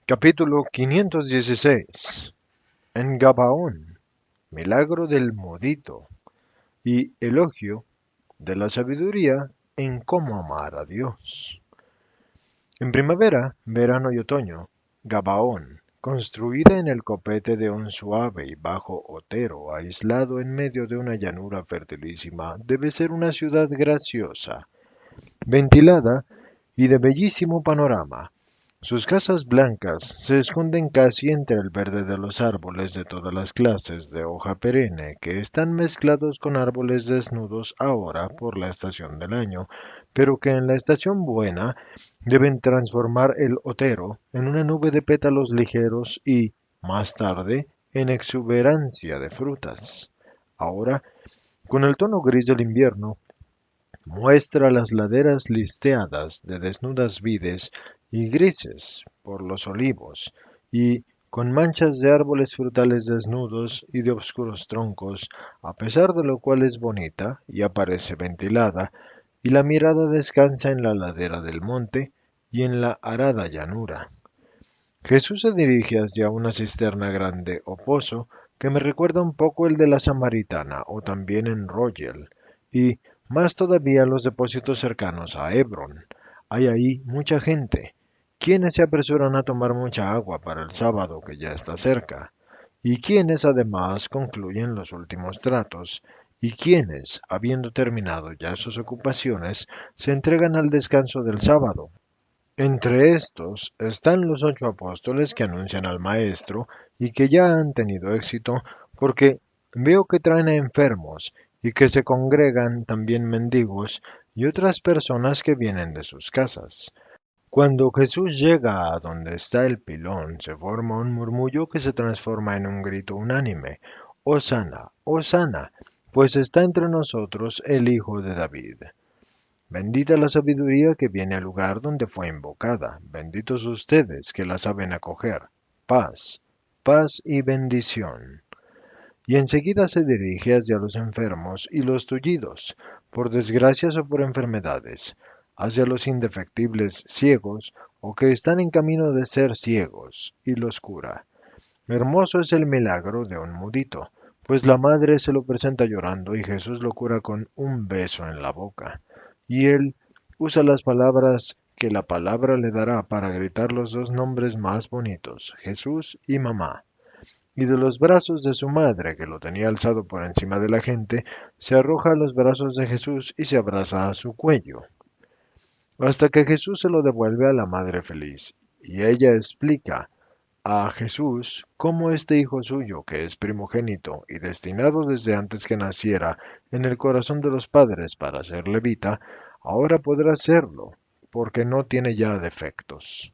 Capítulo 516. En Gabaón, milagro del modito y elogio de la sabiduría en cómo amar a Dios. En primavera, verano y otoño, Gabaón, construida en el copete de un suave y bajo otero aislado en medio de una llanura fertilísima, debe ser una ciudad graciosa, ventilada y de bellísimo panorama. Sus casas blancas se esconden casi entre el verde de los árboles de todas las clases de hoja perenne que están mezclados con árboles desnudos ahora por la estación del año, pero que en la estación buena deben transformar el otero en una nube de pétalos ligeros y, más tarde, en exuberancia de frutas. Ahora, con el tono gris del invierno, muestra las laderas listeadas de desnudas vides y grises por los olivos, y con manchas de árboles frutales desnudos y de oscuros troncos, a pesar de lo cual es bonita y aparece ventilada, y la mirada descansa en la ladera del monte y en la arada llanura. Jesús se dirige hacia una cisterna grande o pozo que me recuerda un poco el de la Samaritana o también en Rogel, y más todavía los depósitos cercanos a Hebron. Hay ahí mucha gente, quienes se apresuran a tomar mucha agua para el sábado que ya está cerca, y quienes además concluyen los últimos tratos, y quienes, habiendo terminado ya sus ocupaciones, se entregan al descanso del sábado. Entre estos están los 8 apóstoles que anuncian al Maestro y que ya han tenido éxito porque veo que traen a enfermos y que se congregan también mendigos y otras personas que vienen de sus casas. Cuando Jesús llega a donde está el pilón, se forma un murmullo que se transforma en un grito unánime. Hosana, Hosana, pues está entre nosotros el Hijo de David. Bendita la sabiduría que viene al lugar donde fue invocada. Benditos ustedes que la saben acoger. Paz, paz y bendición. Y enseguida se dirige hacia los enfermos y los tullidos, por desgracias o por enfermedades, hacia los indefectibles ciegos o que están en camino de ser ciegos, y los cura. Hermoso es el milagro de un mudito, pues la madre se lo presenta llorando y Jesús lo cura con un beso en la boca. Y él usa las palabras que la palabra le dará para gritar los dos nombres más bonitos, Jesús y mamá. Y de los brazos de su madre, que lo tenía alzado por encima de la gente, se arroja a los brazos de Jesús y se abraza a su cuello, hasta que Jesús se lo devuelve a la madre feliz. Y ella explica a Jesús cómo este hijo suyo, que es primogénito y destinado desde antes que naciera en el corazón de los padres para ser levita, ahora podrá serlo, porque no tiene ya defectos.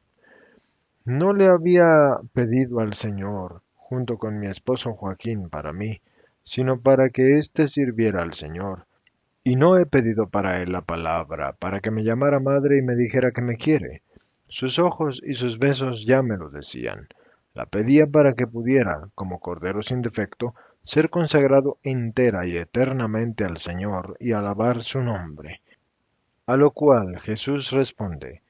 No le había pedido al Señor, junto con mi esposo Joaquín, para mí, sino para que éste sirviera al Señor. Y no he pedido para él la palabra, para que me llamara madre y me dijera que me quiere. Sus ojos y sus besos ya me lo decían. La pedía para que pudiera, como cordero sin defecto, ser consagrado entera y eternamente al Señor y alabar su nombre. A lo cual Jesús responde,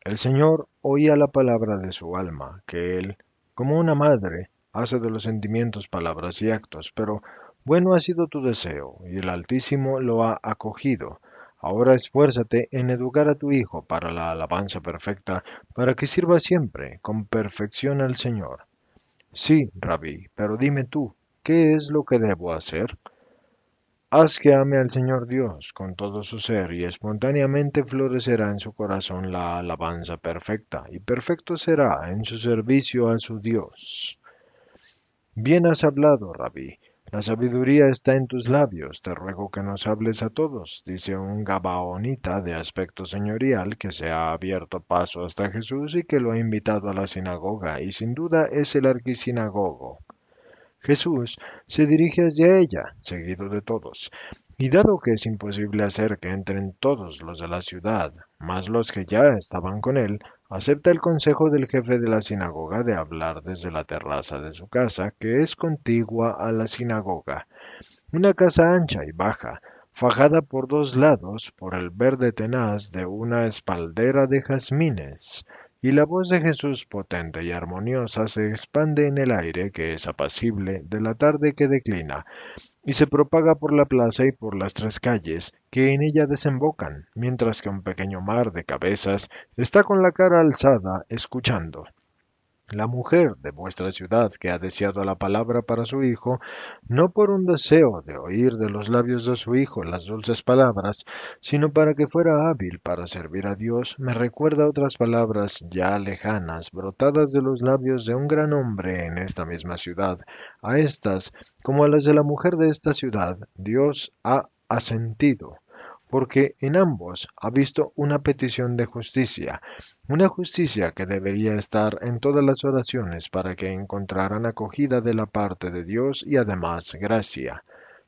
el Señor oía la palabra de su alma, que él, como una madre, hace de los sentimientos palabras y actos, pero bueno ha sido tu deseo, y el Altísimo lo ha acogido. Ahora esfuérzate en educar a tu hijo para la alabanza perfecta, para que sirva siempre con perfección al Señor. Sí, Rabí, pero dime tú, ¿qué es lo que debo hacer? Haz que ame al Señor Dios con todo su ser y espontáneamente florecerá en su corazón la alabanza perfecta, y perfecto será en su servicio a su Dios. Bien has hablado, Rabí. La sabiduría está en tus labios. Te ruego que nos hables a todos, dice un gabaonita de aspecto señorial que se ha abierto paso hasta Jesús y que lo ha invitado a la sinagoga, y sin duda es el arquisinagogo. Jesús se dirige hacia ella, seguido de todos, y dado que es imposible hacer que entren todos los de la ciudad, más los que ya estaban con él, acepta el consejo del jefe de la sinagoga de hablar desde la terraza de su casa, que es contigua a la sinagoga, una casa ancha y baja, fajada por dos lados por el verde tenaz de una espaldera de jazmines, y la voz de Jesús potente y armoniosa se expande en el aire que es apacible de la tarde que declina, y se propaga por la plaza y por las tres calles que en ella desembocan, mientras que un pequeño mar de cabezas está con la cara alzada escuchando. La mujer de vuestra ciudad que ha deseado la palabra para su hijo, no por un deseo de oír de los labios de su hijo las dulces palabras, sino para que fuera hábil para servir a Dios, me recuerda otras palabras ya lejanas, brotadas de los labios de un gran hombre en esta misma ciudad. A estas, como a las de la mujer de esta ciudad, Dios ha asentido, porque en ambos ha visto una petición de justicia, una justicia que debería estar en todas las oraciones para que encontraran acogida de la parte de Dios y además gracia.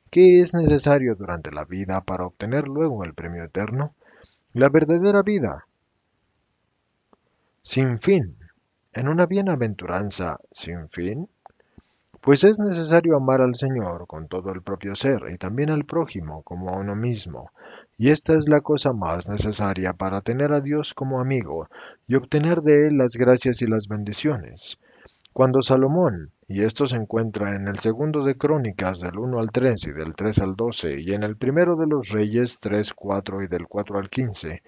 ¿Qué es necesario durante la vida para obtener luego el premio eterno? La verdadera vida, sin fin, en una bienaventuranza sin fin. Pues es necesario amar al Señor con todo el propio ser y también al prójimo como a uno mismo, y esta es la cosa más necesaria para tener a Dios como amigo y obtener de Él las gracias y las bendiciones. Cuando Salomón, y esto se encuentra en el segundo de Crónicas del 1 al 3 y del 3 al 12, y en el primero de los Reyes 3, 4 y del 4 al 15,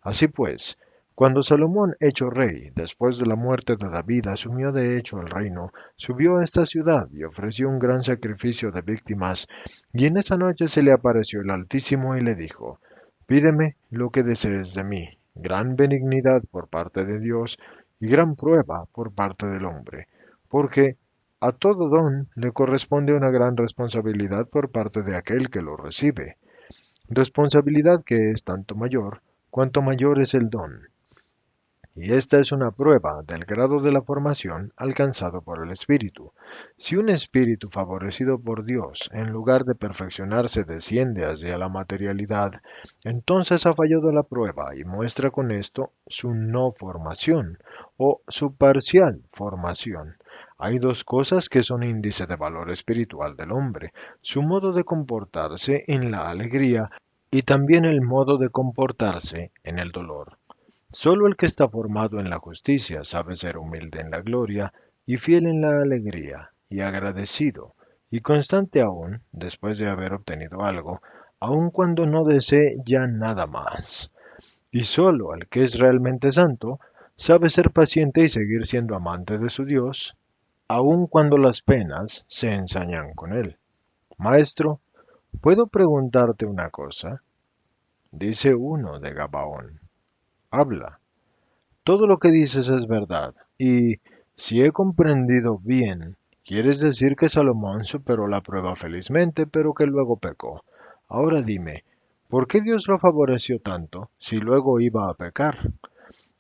así pues, cuando Salomón, hecho rey, después de la muerte de David, asumió de hecho el reino, subió a esta ciudad y ofreció un gran sacrificio de víctimas, y en esa noche se le apareció el Altísimo y le dijo, pídeme lo que desees de mí, gran benignidad por parte de Dios y gran prueba por parte del hombre, porque a todo don le corresponde una gran responsabilidad por parte de aquel que lo recibe, responsabilidad que es tanto mayor cuanto mayor es el don. Y esta es una prueba del grado de la formación alcanzado por el espíritu. Si un espíritu favorecido por Dios, en lugar de perfeccionarse, desciende hacia la materialidad, entonces ha fallado la prueba y muestra con esto su no formación o su parcial formación. Hay dos cosas que son índice de valor espiritual del hombre, su modo de comportarse en la alegría y también el modo de comportarse en el dolor. Solo el que está formado en la justicia sabe ser humilde en la gloria y fiel en la alegría, y agradecido, y constante aún, después de haber obtenido algo, aun cuando no desee ya nada más. Y solo el que es realmente santo sabe ser paciente y seguir siendo amante de su Dios, aun cuando las penas se ensañan con él. Maestro, ¿puedo preguntarte una cosa? Dice uno de Gabaón. Habla. Todo lo que dices es verdad, y si he comprendido bien, quieres decir que Salomón superó la prueba felizmente, pero que luego pecó. Ahora dime, ¿por qué Dios lo favoreció tanto si luego iba a pecar?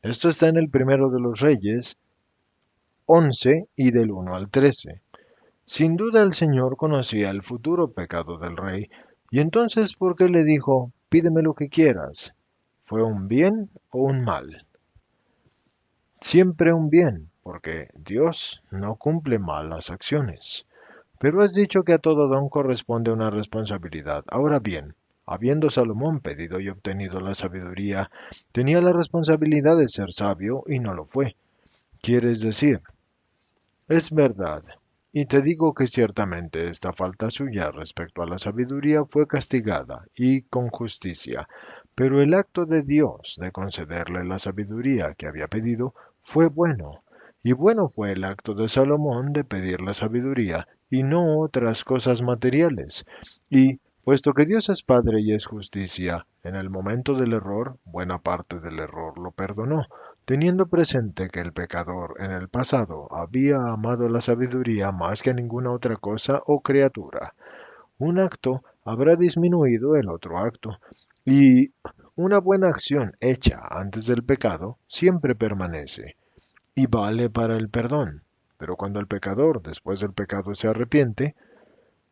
Esto está en el primero de los Reyes 11 y del 1 al 13. Sin duda el Señor conocía el futuro pecado del rey, y entonces ¿por qué le dijo, pídeme lo que quieras? ¿Fue un bien o un mal? Siempre un bien, porque Dios no cumple mal las acciones. Pero has dicho que a todo don corresponde una responsabilidad. Ahora bien, habiendo Salomón pedido y obtenido la sabiduría, tenía la responsabilidad de ser sabio y no lo fue. ¿Quieres decir? Es verdad. Y te digo que ciertamente esta falta suya respecto a la sabiduría fue castigada, y con justicia. Pero el acto de Dios de concederle la sabiduría que había pedido fue bueno. Y bueno fue el acto de Salomón de pedir la sabiduría, y no otras cosas materiales. Y, puesto que Dios es Padre y es justicia, en el momento del error, buena parte del error lo perdonó, teniendo presente que el pecador en el pasado había amado la sabiduría más que ninguna otra cosa o criatura. Un acto habrá disminuido el otro acto, y una buena acción hecha antes del pecado siempre permanece, y vale para el perdón. Pero cuando el pecador después del pecado se arrepiente,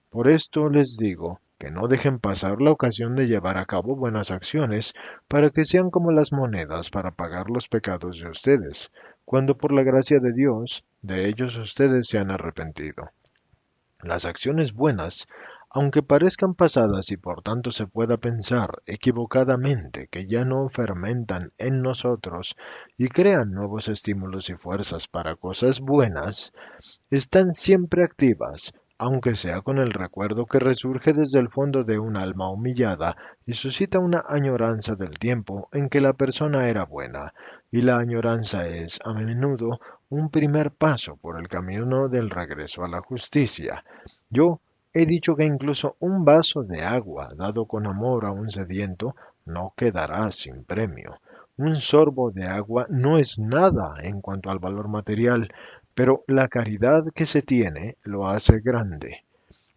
por esto les digo que no dejen pasar la ocasión de llevar a cabo buenas acciones para que sean como las monedas para pagar los pecados de ustedes, cuando por la gracia de Dios de ellos ustedes se han arrepentido. Las acciones buenas aunque parezcan pasadas y por tanto se pueda pensar equivocadamente que ya no fermentan en nosotros y crean nuevos estímulos y fuerzas para cosas buenas, están siempre activas, aunque sea con el recuerdo que resurge desde el fondo de un alma humillada y suscita una añoranza del tiempo en que la persona era buena, y la añoranza es, a menudo, un primer paso por el camino del regreso a la justicia. Yo he dicho que incluso un vaso de agua dado con amor a un sediento no quedará sin premio. Un sorbo de agua no es nada en cuanto al valor material, pero la caridad que se tiene lo hace grande,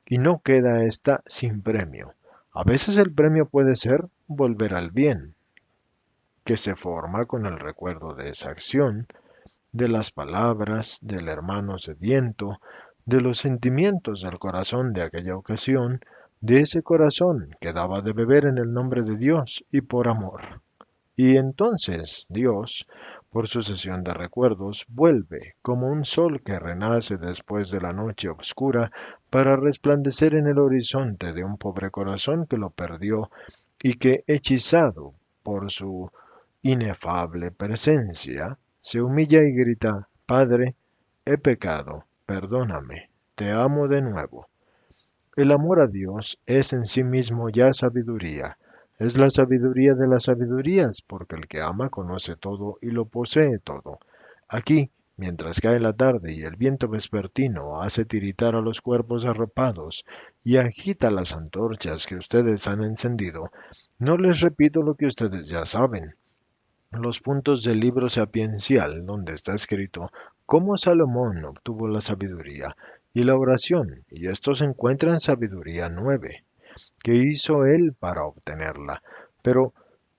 y no queda ésta sin premio. A veces el premio puede ser volver al bien, que se forma con el recuerdo de esa acción, de las palabras del hermano sediento, de los sentimientos del corazón de aquella ocasión, de ese corazón que daba de beber en el nombre de Dios y por amor. Y entonces Dios, por sucesión de recuerdos, vuelve como un sol que renace después de la noche oscura para resplandecer en el horizonte de un pobre corazón que lo perdió y que, hechizado por su inefable presencia, se humilla y grita: Padre, he pecado, perdóname, te amo de nuevo. El amor a Dios es en sí mismo ya sabiduría. Es la sabiduría de las sabidurías, porque el que ama conoce todo y lo posee todo. Aquí, mientras cae la tarde y el viento vespertino hace tiritar a los cuerpos arropados y agita las antorchas que ustedes han encendido, no les repito lo que ustedes ya saben, los puntos del libro sapiencial, donde está escrito cómo Salomón obtuvo la sabiduría, y la oración, y esto se encuentra en Sabiduría 9, que hizo él para obtenerla. Pero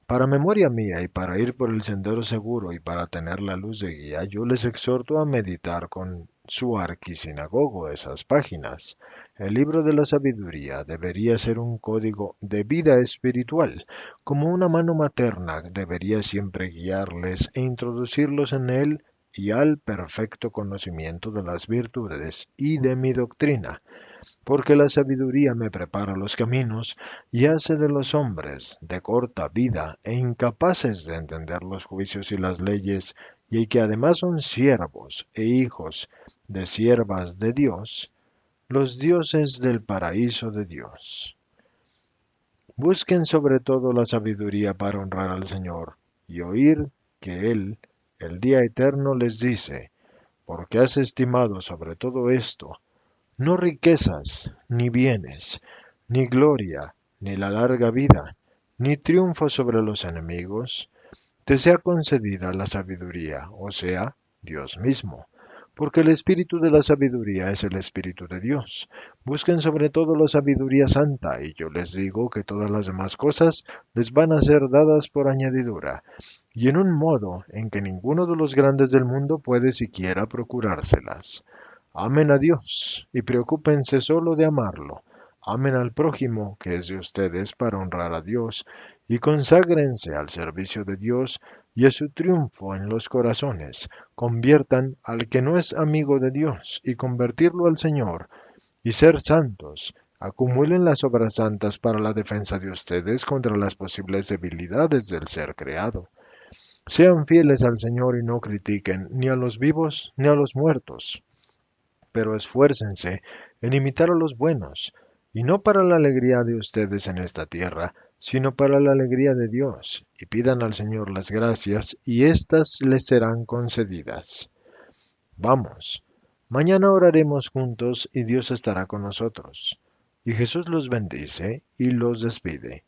para memoria mía y para ir por el sendero seguro y para tener la luz de guía, yo les exhorto a meditar con su arquisinagogo esas páginas. El libro de la sabiduría debería ser un código de vida espiritual, como una mano materna debería siempre guiarles e introducirlos en él y al perfecto conocimiento de las virtudes y de mi doctrina, porque la sabiduría me prepara los caminos y hace de los hombres de corta vida e incapaces de entender los juicios y las leyes, y que además son siervos e hijos de siervas de Dios, los dioses del paraíso de Dios. Busquen sobre todo la sabiduría para honrar al Señor y oír que Él, el día eterno, les dice: porque has estimado sobre todo esto, no riquezas, ni bienes, ni gloria, ni la larga vida, ni triunfo sobre los enemigos, te sea concedida la sabiduría, o sea, Dios mismo. Porque el espíritu de la sabiduría es el espíritu de Dios. Busquen sobre todo la sabiduría santa, y yo les digo que todas las demás cosas les van a ser dadas por añadidura, y en un modo en que ninguno de los grandes del mundo puede siquiera procurárselas. Amen a Dios y preocúpense solo de amarlo. Amen al prójimo, que es de ustedes, para honrar a Dios, y conságrense al servicio de Dios y a su triunfo en los corazones. Conviertan al que no es amigo de Dios y convertirlo al Señor, y ser santos. Acumulen las obras santas para la defensa de ustedes contra las posibles debilidades del ser creado. Sean fieles al Señor y no critiquen ni a los vivos ni a los muertos, pero esfuércense en imitar a los buenos, y no para la alegría de ustedes en esta tierra, sino para la alegría de Dios, y pidan al Señor las gracias, y éstas les serán concedidas. Vamos, mañana oraremos juntos y Dios estará con nosotros. Y Jesús los bendice y los despide.